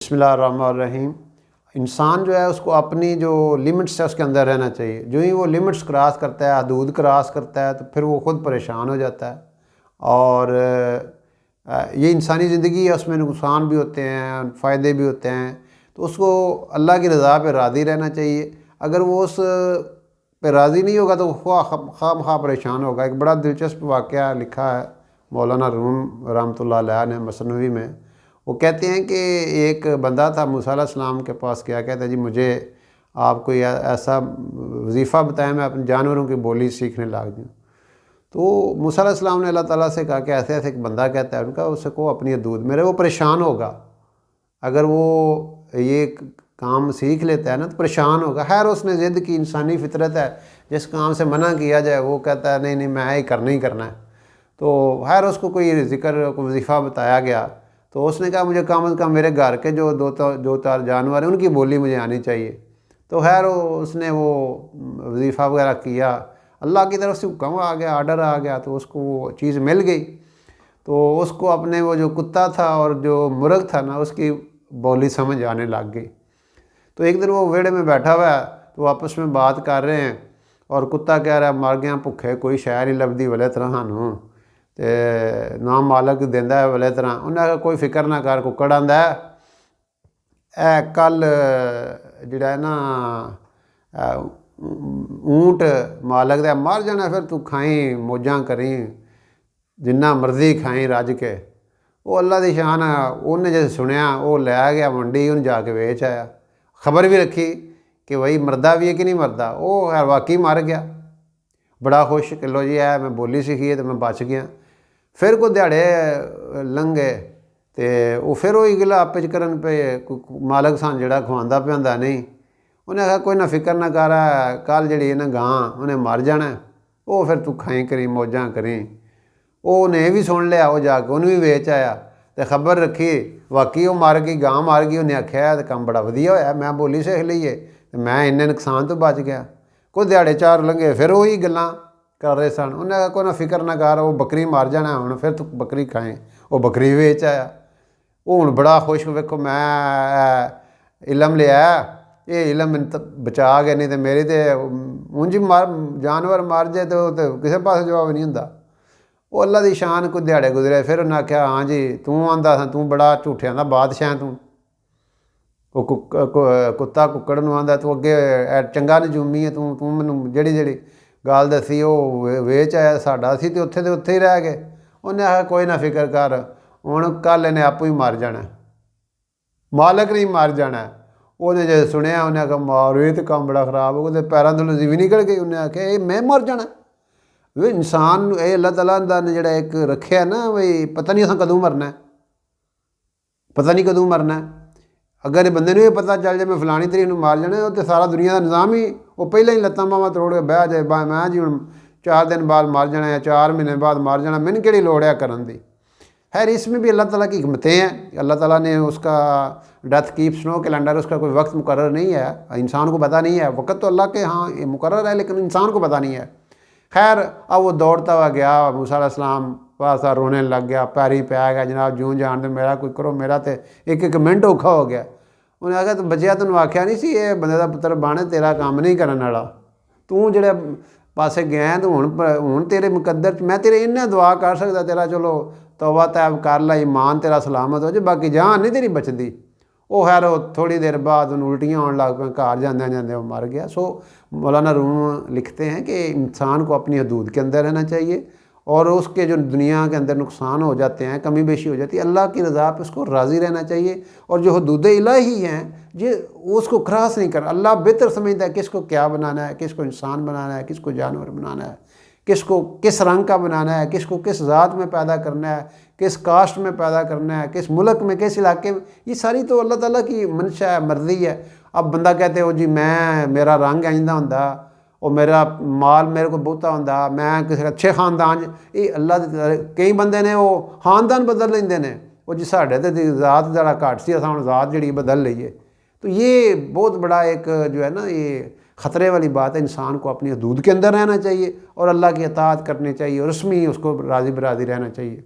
बिस्मिल्लाहिर्रहमानिर्रहीम। इंसान जो है उसको अपनी जो लिमिट्स है उसके अंदर रहना चाहिए। जो ही वो लिमिट्स क्रॉस करता है, हदूद क्रॉस करता है, तो फिर वो ख़ुद परेशान हो जाता है। और ये इंसानी ज़िंदगी है, उसमें नुकसान भी होते हैं, फ़ायदे भी होते हैं। तो उसको अल्लाह की रज़ा पे राज़ी रहना चाहिए। अगर वो उस पे राज़ी नहीं होगा तो खामखा परेशान होगा। एक बड़ा दिलचस्प वाक़या लिखा है मौलाना रूम रहमतुल्लाह अलैह ने मसनवी में। वो कहते हैं कि एक बंदा था, मूसा अलैहिस्सलाम के पास गया, कहता है जी मुझे आप कोई ऐसा वजीफ़ा बताएं मैं अपने जानवरों की बोली सीखने लग जाऊँ। तो मूसा अलैहिस्सलाम ने अल्लाह ताला से कहा कि ऐसे ऐसे एक बंदा कहता है, उनका उसको अपनी हदूद मेरे वो परेशान होगा। अगर वो ये काम सीख लेता है ना तो परेशान होगा। खैर उसने ज़िद की, इंसानी फितरत है, जिस काम से मना किया जाए वो कहता है नहीं नहीं मैं ही करना ही करना है। तो खैर उसको कोई ज़िक्र को वजीफ़ा बताया गया। तो उसने कहा मुझे कम से कम मेरे घर के जो दो चार जानवर हैं उनकी बोली मुझे आनी चाहिए। तो खैर उसने वो वजीफ़ा वगैरह किया, अल्लाह की तरफ से हुक्म आ गया, आर्डर आ गया, तो उसको वो चीज़ मिल गई। तो उसको अपने वो जो कुत्ता था और जो मुर्ग था ना उसकी बोली समझ आने लग गई। तो एक दिन वो वेड़े में बैठा हुआ है, तो आपस में बात कर रहे हैं और कुत्ता कह रहा है मर गया भुखे, कोई शै नहीं लभदी वले तरह सानू, तो ना मालक देंदा है वले तरह। उन्हें आखिया कोई फिक्र ना कर, कुक्कड़ आंदा है कल जिहड़ा है ना ऊँट मालक दे मर जाना, फिर तू खाई मौजां करी जिन्ना मर्जी खाई रज के। वो अल्लाह दी शान है, उन्हें जो सुनिया वो लै गया मंडी, उन्हें जाके बेच आया। खबर भी रखी कि भाई मरदा भी है कि नहीं मरदा, वो है वाकई मर गया। बड़ा खुश कि लो जी है मैं बोली सीखी है तो मैं बच गया। फिर कोई दिहाड़े लंघे तो वो फिर वही गला आपे च करन पे, मालक सन जेड़ा खवांदा पिआंदा नहीं। उन्हें आखिया कोई ना फिक्र ना कर, कल जी ना गां उन्हें मर जाना, वो फिर तू खाई करी मौजां करी। उन्हें भी सुन लिया, वो जाके उन्हें भी बेच आया तो खबर रखी वाकई वो मर गई, गां मर गई। उन्हें आख्या तो काम बड़ा वधिया होया, मैं बोली सीख ली है तो मैं इन्ने नुकसान तो बच गया। कोई दिहाड़े चार लंघे फिर वही गल्लां कर रहे सन। उन्हें आखिया कोई ना फिक्र ना कर, वो बकरी मर जाना हुण, फिर तू बकरी खाएं। वो बकरी बेच आया। वो हुण बड़ा खुश, वेखो मैं इलम लिया, ये इलम मैनूं बचा गया, नहीं तो मेरी तो ऊंज जानवर मर जाए तो किसी पास जवाब नहीं हुंदा। वो अल्लाह दी शान। कोई दिहाड़े गुजरे फिर उन्हें आख्या हाँ जी तू आंदा सा तू बड़ा झूठियां दा बादशाह तू। वो कुत्ता कुक्कड़ नूं आंदा तू अगे चंगा नजूमी है, तू मैनूं ਜਿਹੜੀ गल दसी वो वेच आया, साडा सी तो उत्थे ही रह गए। उन्हें आख्या कोई ना फिक्र कर, हुण कल इन्हें आपू ही मर जाना, मालक नहीं मर जाना। उन्हें जो सुनिया उन्हें आख्या मारो ये तो काम बड़ा खराब हो गया, पैरों थल्लों जीवी निकल गई। उन्हें आख्या ये मैं मर जाना। वे इंसान ये अल्लाह ताला ने जिहड़ा एक रखिया ना बई पता नहीं असां कदों मरना है, पता नहीं कदों मरना है। अगर बंदे नूं ये पता चल जाए मैं फलानी तरीक नूं मर जाना, तो सारा दुनिया का निज़ाम ही वो पहले ही लत्तां बावां तोड़ के बह जाए, मैं जी हुण 4 दिन बाद मर जाना या 4 महीने बाद मर जाना, मैनूं किहड़ी लोड़ है करन दी। खैर इसमें भी अल्लाह ताला की हिकमतें हैं। अल्लाह ताला ने उसका डेथ कीप्स नो कैलेंडर, उसका कोई वक्त मुकर्रर नहीं है, इंसान को पता नहीं है। वक्त तो अल्लाह के हाँ ये मुकर्रर है, लेकिन इंसान को पता नहीं है। खैर अब वो दौड़ता हुआ गया, मूसा अलैहिस्सलाम पास रोने लग गया, पैरी पै गया, जनाब जूं जान दे मेरा कोई करो, मेरा तो एक मिनट औखा हो गया। उन्हें आख्या तो बच्चिया तैनूं आख्या नहीं सी ये बंदे दा पुत्तर बन, तेरा काम नहीं करन वाला, तू जेह्ड़े पासे गया तो हुण तेरे मुकद्दर च मैं तेरे इन्ना दुआ कर सकदा, तेरा चलो तौबा तैब कर ला, ईमान तेरा सलामत हो जाए, बाकी जान नहीं तेरी बचदी। वो खैर थोड़ी देर बाद उन्हें उल्टियाँ आने लग पैं, घर जांदे जांदे वो मर गया। सो मौलाना रूम लिखते हैं कि इंसान को अपनी हदूद के अंदर रहना चाहिए, और उसके जो दुनिया के अंदर नुकसान हो जाते हैं, कमी बेशी हो जाती है, अल्लाह की रज़ा पे उसको राज़ी रहना चाहिए। और जो हदूद इलाही हैं ये उसको क्रॉस नहीं करना। अल्लाह बेहतर समझता है किसको क्या बनाना है, किसको इंसान बनाना है, किसको जानवर बनाना है, किसको किस रंग का बनाना है, किसको किस ज़ात में पैदा करना है, किस कास्ट में पैदा करना है, किस मुल्क में, किस इलाके में, ये सारी तो अल्लाह ताला की मंशा है, मर्ज़ी है। अब बंदा कहते हो जी मैं मेरा रंग इंदा होंदा, और मेरा माल मेरे को बहुता होंदा, मैं किसी अच्छे खानदान, ये अल्लाह कई बंदे ने वो खानदान बदल लेंदे ने, वो जी साढ़े तो ज़ात जरा घट सी असां हुण ज़ात जी बदल लीए। तो ये बहुत बड़ा एक जो है ना ये ख़तरे वाली बात है। इंसान को अपनी हदूद के अंदर रहना चाहिए और अल्लाह की अताअत करनी चाहिए और रस्मी उसको राज़ी बराज़ी रहना चाहिए।